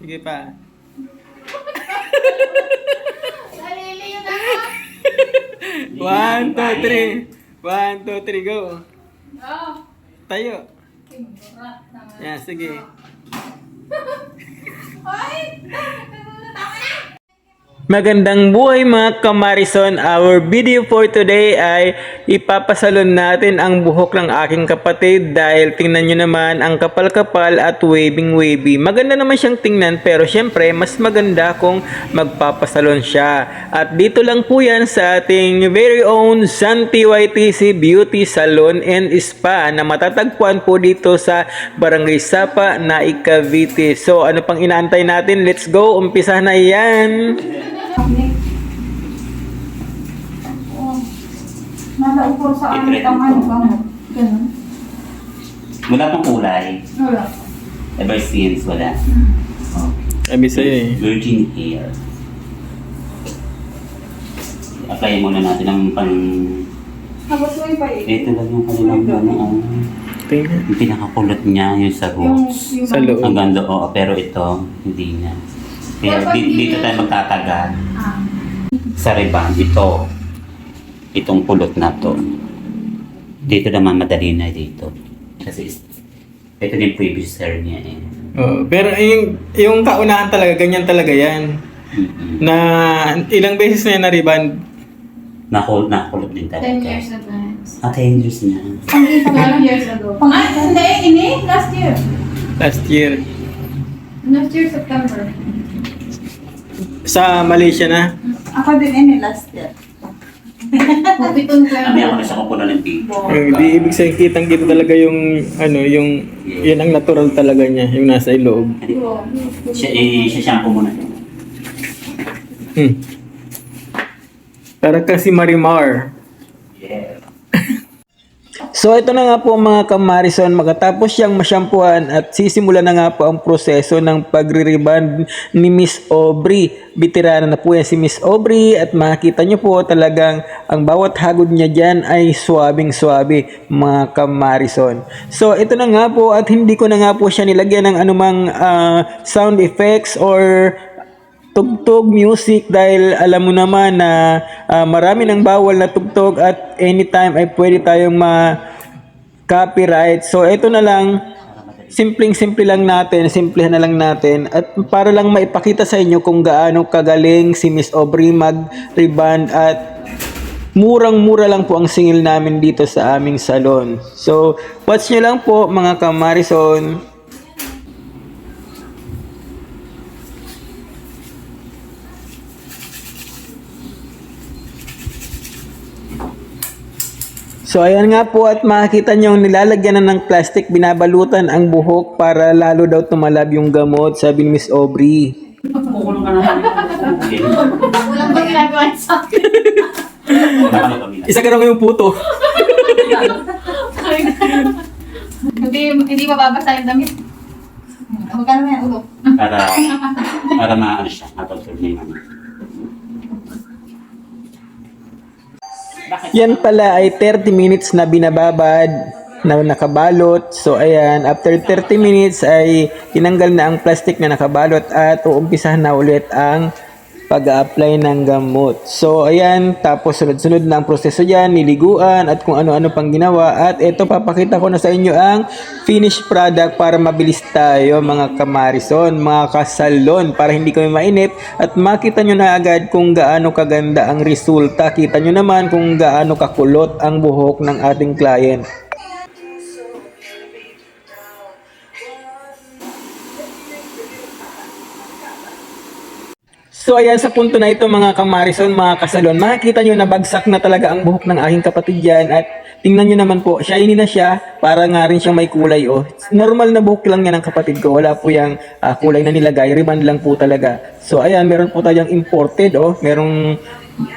Sige pa. Naliliyo na ako. 1, 2, 3. 1, 2, 3, go. Oh. Tayo. Burat naman. Yan, sige. Hoy! Tama na! Magandang buhay mga kamarison. Our video for today ay ipapasalon natin ang buhok ng aking kapatid dahil tingnan nyo naman ang kapal-kapal at waving-wavy. Maganda naman siyang tingnan pero syempre mas maganda kung magpapasalon siya. At dito lang po yan sa ating very own Santi YTC Beauty Salon and Spa na matatagpuan po dito sa Barangay Sapa, Naik, Cavite. So ano pang inaantay natin? Let's go! Umpisa na yan! Oh. Nalaupor sa amin ang ano gamot. Ganun. Wala pang kulay. Wala. Ever since, wala. Oh. Sabi sa'yo eh. Virgin hair. Apply muna natin ang pang... Tapos may pa Ito lang yung kanilang ano, Tingnan. yung pinakakulot niya, yung sa roots. Sa loob. Ang ganda, oo. Pero ito, hindi na. Kaya dito tayo magtatagal. Sa rebound, itong pulot na to. Dito naman madali na dito. Kasi ito din previous hair niya eh. Oh, pero yung kaunahan talaga, ganyan talaga yan. Mm-mm. Na ilang beses na yan na-reband. Nakulot din 10 talaga. years advance. 10 years na. 12 years ago. Ah, hindi. Ini? Last year. Last year. Last year, September. Sa Malaysia na. Ako din ini last year. Pitong Kami ako na September. sa kukulo ng big. Hindi ibig sabihin kitang-kita talaga yung yun ang natural talaga niya, yung nasa iloob. Siya shampoo muna. Para kasi Marimar. Yeah. So ito na nga po mga kamarison, makatapos siyang masyampuan at sisimula na nga po ang proseso ng pagre-reband ni Miss Aubrey. Veterana na po yan si Miss Aubrey at makikita nyo po talagang ang bawat hagod niya dyan ay swabing-swabe mga kamarison. So ito na nga po at hindi ko na nga po siya nilagyan ng anumang sound effects or tugtog music dahil alam mo naman na marami ng bawal na tugtog at anytime ay pwede tayong ma-copyright. So ito na lang, simpleng-simple lang natin, simplehan na lang natin at para lang maipakita sa inyo kung gaano kagaling si Miss Aubrey mag-reband at murang-mura lang po ang singil namin dito sa aming salon. So watch nyo lang po mga kamarison. So ayan nga po at makikita nyo nilalagyan na ng plastic, binabalutan ang buhok para lalo daw tumalab yung gamot, sabi ni Miss Aubrey. Kukulong ka na namin. Walang ba ginagawa sa akin? Isa ka na yung puto. Hindi mababasa yung damit. Magkano may ulo? Para maano siya, matulog na yung ano. Yan pala ay 30 minutes na binababad na nakabalot. So ayan, after 30 minutes ay tinanggal na ang plastic na nakabalot at uumpisahan na ulit ang pag-a-apply ng gamot. So ayan, tapos sunod-sunod na ang proseso dyan, niliguan at kung ano-ano pang ginawa. At ito, papakita ko na sa inyo ang finished product para mabilis tayo mga kamarison, mga kasalon, para hindi kami mainip at makita nyo na agad kung gaano kaganda ang resulta. Kita nyo naman kung gaano kakulot ang buhok ng ating client. So ayan, sa punto na ito mga kamarison, mga kasalon, makikita nyo na bagsak na talaga ang buhok ng aking kapatid dyan at tingnan nyo naman po, shiny na siya, para nga rin siyang may kulay oh. Normal na buhok lang yan ng kapatid ko, wala po yung kulay na nilagay, reband lang po talaga. So ayan, meron po tayong imported oh,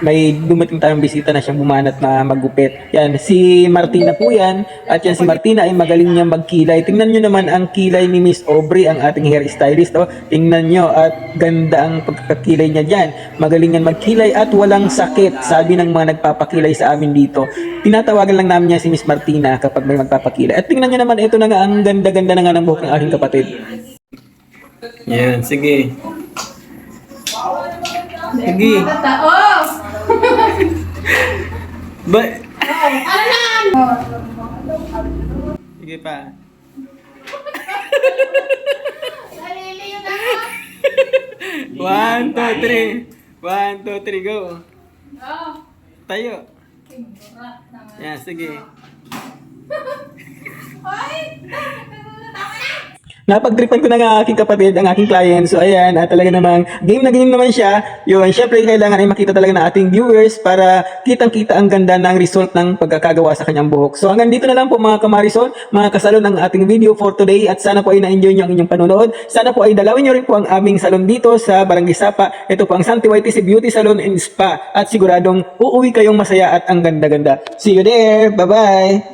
may dumating tayong bisita na siyang bumanat na maggupit. Yan, si Martina po yan. At yan si Martina ay magaling niyang magkilay. Tingnan nyo naman ang kilay ni Miss Aubrey, ang ating hairstylist. Oh. Tingnan nyo at ganda ang pagkakilay niya dyan. Magaling yan magkilay at walang sakit. Sabi ng mga nagpapakilay sa amin dito. Tinatawagan lang namin niya si Miss Martina kapag may magpapakilay. At tingnan nyo naman, ito na nga ang ganda-ganda na nga ng buhok ng aking kapatid. Yan, sige. Sige. Oh! Ba Ano na? sige pa. Naliliyo na. 1, 2, 3. 1, 2, 3, go. Oh. Tayo. Yan, sige. Ay! Napagtripan ko na nga aking kapatid, ang aking client. So ayan, at talaga namang game na game naman siya. Yun, syempre kailangan ay makita talaga ng ating viewers para kitang-kita ang ganda ng result ng pagkakagawa sa kanyang buhok. So hanggang dito na lang po mga kamarisol, mga kasalon ang ating video for today. At sana po ay na-enjoy nyo ang inyong panonood. Sana po ay dalawin nyo rin po ang aming salon dito sa Barangay Sapa. Ito po ang Santi YTC Beauty Salon and Spa. At siguradong uuwi kayong masaya at ang ganda-ganda. See you there! Bye-bye!